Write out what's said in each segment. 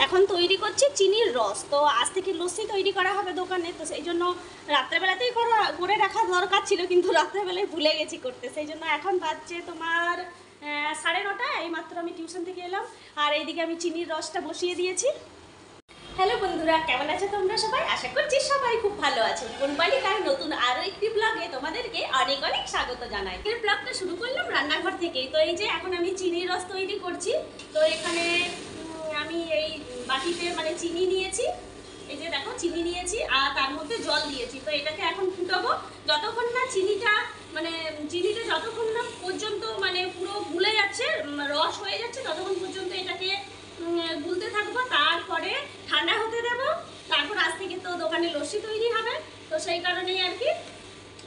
এখন তৈরি করছি চিনির রস। তো আজ থেকে লস্যি তৈরি করা হবে দোকানে, তো সেই জন্য রাত্রেবেলাতেই করে রাখা দরকার ছিল, কিন্তু রাত্রেবেলায় ভুলে গেছি করতে। সেই জন্য এখন বাজছে তোমার 9:30। এইমাত্র আমি টিউশন থেকে এলাম, আর এইদিকে আমি চিনির রসটা বসিয়ে দিয়েছি। হ্যালো বন্ধুরা, কেমন আছো তোমরা সবাই? আশা করছি সবাই খুব ভালো আছো। বনমালিকার নতুন আরও একটি ব্লগে তোমাদেরকে অনেক অনেক স্বাগত জানাই। এর ব্লগটা শুরু করলাম রান্নাঘর থেকেই। তো এই যে এখন আমি চিনির রস তৈরি করছি। তো এখানে আমি এই বাটিতে মানে চিনি নিয়েছি, এই যে দেখো চিনি নিয়েছি, আর তার মধ্যে জল দিয়েছি। তো এটাকে এখন ফুটাবো যতক্ষণ না চিনিটা যতক্ষণ না পর্যন্ত মানে পুরো গুলে যাচ্ছে, রস হয়ে যাচ্ছে, ততক্ষণ পর্যন্ত এটাকে গুলতে থাকবো। তারপরে ঠান্ডা হতে দেবো। তারপর আজ থেকে তো দোকানে লস্যি তৈরি হবে। তো সেই কারণেই আর কি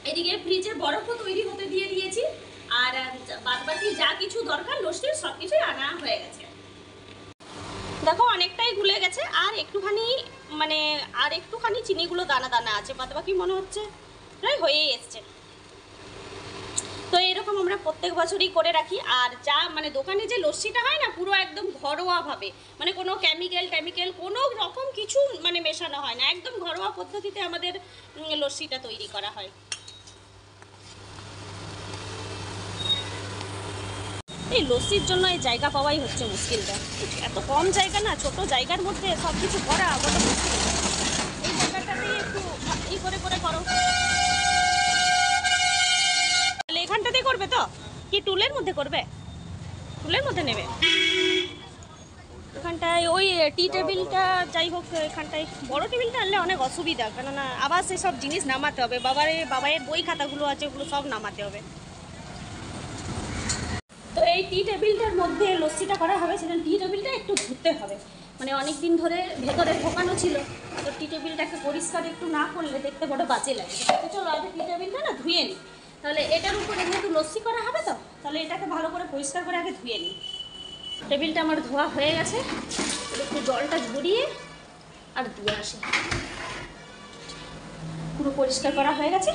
এদিকে ফ্রিজে বরফও তৈরি হতে দিয়ে দিয়েছি, আর বাদবাকি যা কিছু দরকার লস্যির সব কিছুই আনা হয়ে গেছে। দেখো অনেকটাই গুলে গেছে, আর একটুখানি চিনিগুলো দানা দানা আছে, বাদবাকি মনে হচ্ছে প্রায় হয়েই এসছে। তো এরকম আমরা প্রত্যেক বছরই করে রাখি। আর যা মানে দোকানে যে লস্যিটা হয় না, পুরো একদম ঘরোয়াভাবে, মানে কোনো কেমিক্যাল কোনো রকম কিছু মানে মেশানো হয় না, একদম ঘরোয়া পদ্ধতিতে আমাদের লস্যিটা তৈরি করা হয়। এই লস্যির জন্য এই জায়গা পাওয়াই হচ্ছে মুশকিলটা। এত কম জায়গা না, ছোট জায়গার মধ্যে সব কিছু করা বড় মুশকিল। এই জায়গাটাতেই একটু করে করো। এখানটাতেই করবে তো? কি টুলের মধ্যে করবে? টুলের মধ্যে নেবে? এখানটায় ওই টি টেবিলটা, যাই হোক এখানটায় বড় টেবিলটা আনলে অনেক অসুবিধা, কেননা আবার সেসব জিনিস নামাতে হবে। বাবাইয়ের বই খাতাগুলো আছে, ওগুলো সব নামাতে হবে। তো এই টি টেবিলটার মধ্যে লস্যিটা করা হবে, সেটা টি টেবিলটা একটু ধুতে হবে, মানে অনেক দিন ধরে ভেতরে ঢোকানো ছিল। তো টি টেবিলটাকে পরিষ্কার একটু না করলে দেখতে বড় বাজে লাগে। তো চলো আগে টি টেবিলটা না ধুয়ে নিই, তাহলে এটার উপরে যেহেতু লস্যি করা হবে, তো তাহলে এটাকে ভালো করে পরিষ্কার করে আগে ধুয়ে নিই। টেবিলটা আমার ধোয়া হয়ে গেছে, একটু জলটা ঝরিয়ে আর দিয়ে আসি। পুরো পরিষ্কার করা হয়ে গেছে।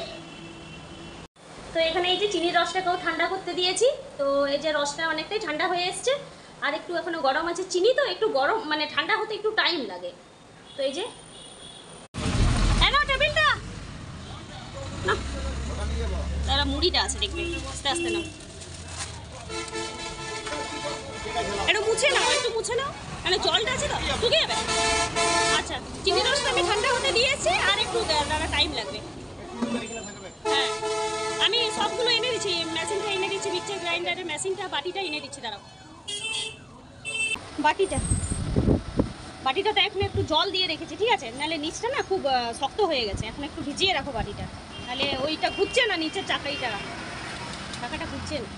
তো এখানে এই যে চিনির রসটাকেও ঠান্ডা করতে দিয়েছি। তো এই যে রসটা অনেকটাই ঠান্ডা হয়ে এসছে, আর একটু এখনো গরম আছে। চিনি তো একটু গরম মানে ঠান্ডা হতে একটু টাইম লাগে। তো এই যে টেবিলটা না, তারা মুড়িটা আছে দেখবে, আস্তে আস্তে নাও, একটু মুছে নাও, মানে জলটা আছে তো শুকিয়ে যাবে। আচ্ছা, চিনি রসটাকে ঠান্ডা হতে দিয়েছি, আর একটু টাইম লাগবে। হ্যাঁ, আমি সবগুলো এনে দিচ্ছি, মেশিনটা এনে দিচ্ছি, মিক্সচার গ্রাইন্ডারের মেশিনটা, বাটিটা এনে দিচ্ছি। দাঁড়াও, বাটিটাতে এখন একটু জল দিয়ে রেখেছি, ঠিক আছে? নাহলে নিচটা না খুব শক্ত হয়ে গেছে। এখন একটু ভিজিয়ে রাখো বাটিটা, নাহলে ওইটা ঘুরছে না, নিচের চাকাটা ঘুরছে না।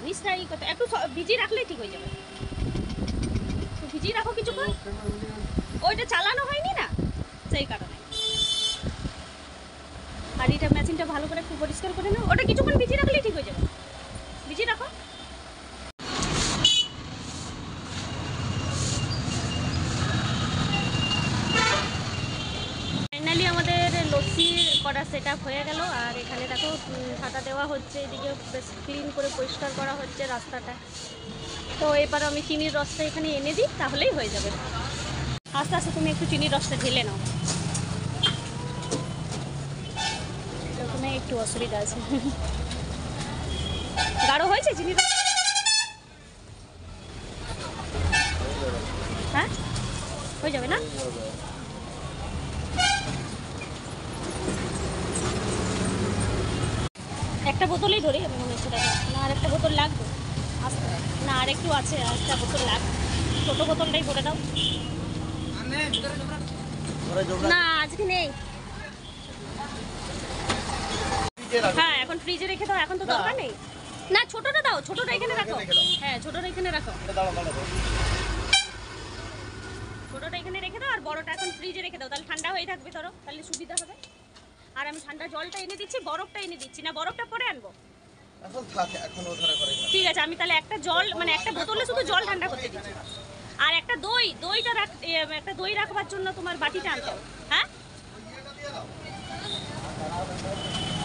নিচটা এই কথা একটু ভিজিয়ে রাখলেই ঠিক হয়ে যাবে। তো ভিজিয়ে রাখো কিছুক্ষণ, ওইটা চালানো হয়নি না, সেই কারণে। আর এটা মেশিনটা ভালো করে একটু পরিষ্কার করে নাও, ওটা কিছুক্ষণ ভিজিয়ে রাখলেই ঠিক হয়ে যাবে। ভিজিয়ে রাখো। ফাইনালি আমাদের লস্যি করা সেট আপ হয়ে গেল। আর এখানে দেখো ছাতা দেওয়া হচ্ছে, এদিকে বেশ ক্লিন করে পরিষ্কার করা হচ্ছে রাস্তাটা। তো এবার আমি চিনির রসটা এখানে এনে দিই, তাহলেই হয়ে যাবে। আস্তে আস্তে তুমি একটু চিনির রসটা ঢেলে নাও, এরকমই একটু অসুবিধা আছে। গাঢ় হয়েছে চিনির রস? হ্যাঁ, হয়ে যাবে না? একটা বোতলেই ধরি আমি, মনে হচ্ছে দেখো না, আর একটা বোতল লাগবে। আস্তে না, আর একটু আছে, আর একটা বোতল লাগবে। ছোটো বোতলটাই করে দাও না, আজকে নেই। হ্যাঁ, এখন ফ্রিজে রেখে দাও, এখন তো দরকার নেই। না, ছোটটা দাও, ছোটটা এখানে রাখো। হ্যাঁ, ছোটটা এখানে রাখো, ছোটটা এখানে রেখে দাও, আর বড়টা এখন ফ্রিজে রেখে দাও, তাহলে ঠান্ডা হয়ে থাকবে, ধরো তাহলে সুবিধা হবে। আর আমি ঠান্ডা জলটা এনে দিচ্ছি, বরফটা এনে দিচ্ছি না, বরফটা পরে আনবো। ঠিক আছে, আমি তাহলে একটা জল মানে একটা বোতলে শুধু জল ঠান্ডা করতে দিচ্ছি। আর একটা দই রাখবার জন্য তোমার বাটিটা আনতে হবে। হ্যাঁ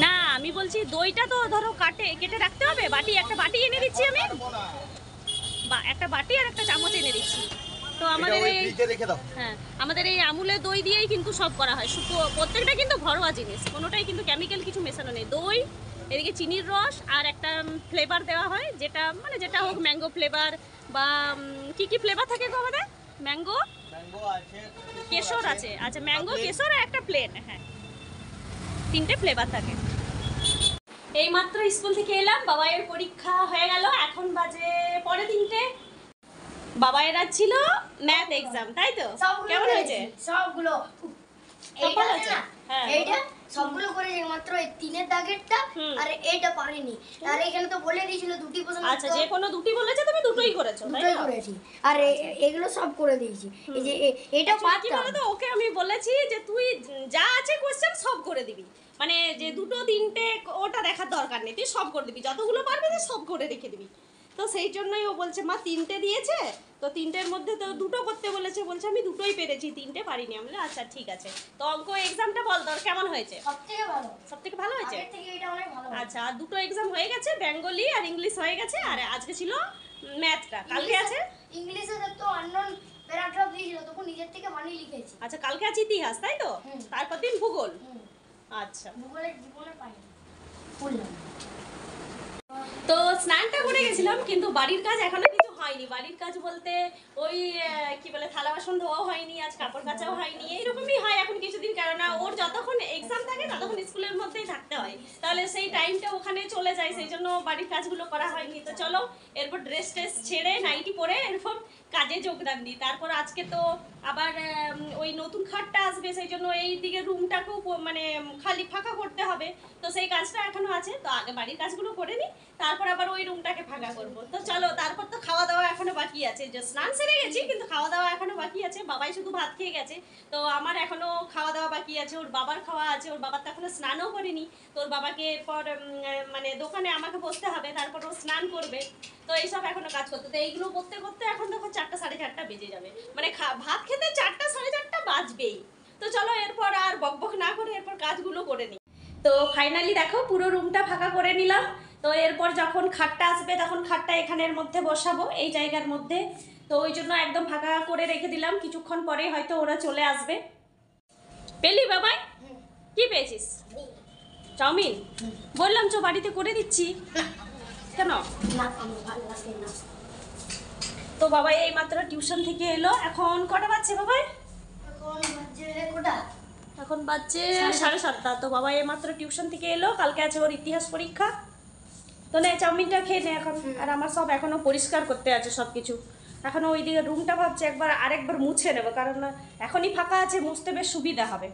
না, আমি বলছি দইটা তো ধরো কেটে রাখতে হবে। একটা বাটি এনে দিচ্ছি আমি, একটা বাটি আর একটা চামচ এনে দিচ্ছি। তো আমাদের এই হ্যাঁ আমাদের এই আমুলের দই দিয়েই কিন্তু সব করা হয়, প্রত্যেকটা কিন্তু ঘরোয়া জিনিস, কোনোটাই কিন্তু কেমিক্যাল কিছু মেশানো নেই। দই, এদিকে চিনির রস আর একটা ফ্লেভার দেওয়া হয়, যেটা মানে যেটা হোক ম্যাঙ্গো ফ্লেভার বা কি কি ফ্লেভার থাকে গো আমাদের? ম্যাঙ্গো আছে, কেশর আছে, আচ্ছা ম্যাঙ্গো কেশর আর একটা প্লেন, হ্যাঁ 3টে ফ্লেভার থাকে। এইমাত্র স্কুল থেকে এলাম, বাবাইয়ের পরীক্ষা হয়ে গেল, এখন বাজে 3:45। বাবাইয়ের আজ ছিল ম্যাথ এক্সাম, তাই তো? কেমন হয়েছে? সবগুলো এইটা আছে না, হ্যাঁ এইটা সবগুলো করেছে, মাত্র এই 3-এর দাগেরটা আর এইটা পারিনি। আর এখানে তো বলে দিয়েছিল দুটি প্রশ্ন, আচ্ছা যে কোনো দুটি বলেছে, তুমি দুটোই করেছো? দুটোই করেছি, আর এগুলো সব করে দিয়েছি। এই যে এটা পারতাম না, তো ওকে আমি বলেছি যে তুই যা আছে কোশ্চেন সব করে দিবি, মানে যে 2-3টে ওটা দেখার দরকার নেই, তুই সব করে দিবি, যতগুলো পারবি তুই সব করে রেখে দিবি। তো সেই জন্যই ও বলছে মা 3টে দিয়েছে, তো 3টের মধ্যে তো 2টো করতে বলেছে, বলছে আমি 2টোই পেরেছি, 3টে পারিনি। আমি বলি আচ্ছা ঠিক আছে। তো অঙ্ক এক্সামটা বল তোর কেমন হয়েছে? সবথেকে ভালো হয়েছে। আচ্ছা, আর 2টো এক্সাম হয়ে গেছে, বেঙ্গলি আর ইংলিশ হয়ে গেছে, আর আজকে ছিল ম্যাথটা, কালকে আছে ইংলিশে তো আননোন প্যারাগ্রাফ দিয়েছিল, তখন নিজের থেকে বানিয়ে লিখেছি। আচ্ছা কালকে আছে ইতিহাস, তাই তো? তারপর দিন ভূগোল। আচ্ছা, ভূগোলের জীবনে পাইনি, বললাম। তো স্নানটা করে গেছিলাম, কিন্তু বাড়ির কাজ এখনো কিছু হয়নি। বাড়ির কাজ বলতে ওই কি বলে থালা বাসন ধোয়াও হয়নি, আজ কাপড় কাচাও হয়নি, এইরকমই হয় এখন কিছুদিন, কেননা ওর যতক্ষণ এক্সাম থাকে ততক্ষণ স্কুলের মধ্যেই থাকতে হয়, তাহলে সেই টাইমটা ওখানে চলে যায়, সেই জন্য বাড়ির কাজগুলো করা হয়নি। তো চলো এরপর ড্রেস ট্রেস ছেড়ে নাইটি পরে এরপর কাজে যোগদান দিই। তারপর আজকে তো আবার ওই নতুন খাটটা আসবে, সেই জন্য এই দিকে রুমটাকেও মানে খালি ফাঁকা করতে হবে, তো সেই কাজটা এখনো আছে। তো আগে বাড়ির কাজগুলো করে নিই, তারপর আবার ওই রুমটাকে ফাঁকা করব। তো চলো, তারপর তো খাওয়া দাওয়া এখনো বাকি আছে, যে স্নান সেরে গেছি কিন্তু খাওয়া দাওয়া এখনো বাকি আছে। বাবাই শুধু ভাত খেয়ে গেছে, তো আমার এখনো খাওয়া দাওয়া বাকি আছে, ওর বাবার খাওয়া আছে, ওর বাবার তো এখনো স্নানও করেনি। তো ওর বাবাকে এরপর মানে দোকানে আমাকে বসতে হবে, তারপর ও স্নান করবে, তো এইসব এখনো কাজ করতে, তো এইগুলো করতে করতে এখন দেখো 4টা 4:30 বেজে যাবে, মানে ভাত খেতে 4টা 4:30 বাজবেই। তো চলো এরপর আর বকবক না করে এরপর কাজগুলো করে নিই। তো ফাইনালি দেখো পুরো রুমটা ফাঁকা করে নিলাম। তো এরপর যখন খাটটা আসবে তখন খাটটা এখানের মধ্যে বসাবো, এই জায়গার মধ্যে, তো ওই জন্য একদম ফাঁকা করে রেখে দিলাম, কিছুক্ষণ পরে হয়তো ওরা চলে আসবে। পেলি বাবাই? কি পেয়েছিস? চাউমিন? বললাম চো বাড়িতে করে দিচ্ছি। কেন? তো বাবাই এই মাত্র টিউশন থেকে এলো, এখন কটা বাজছে বাবাই? এখন বাজছে 7:30। তো বাবা এইমাত্র টিউশন থেকে এলো, কালকে আছে ওর ইতিহাস পরীক্ষা। তো নে চাউমিনটা খেয়ে নে এখন। আর আমার সব এখনো পরিষ্কার করতে আছে সব কিছু, এখনো ওইদিকে রুমটা ভাবছে আরেকবার মুছে নেবো, কারণ এখনই ফাঁকা আছে, মুছতে বেশ সুবিধা হবে।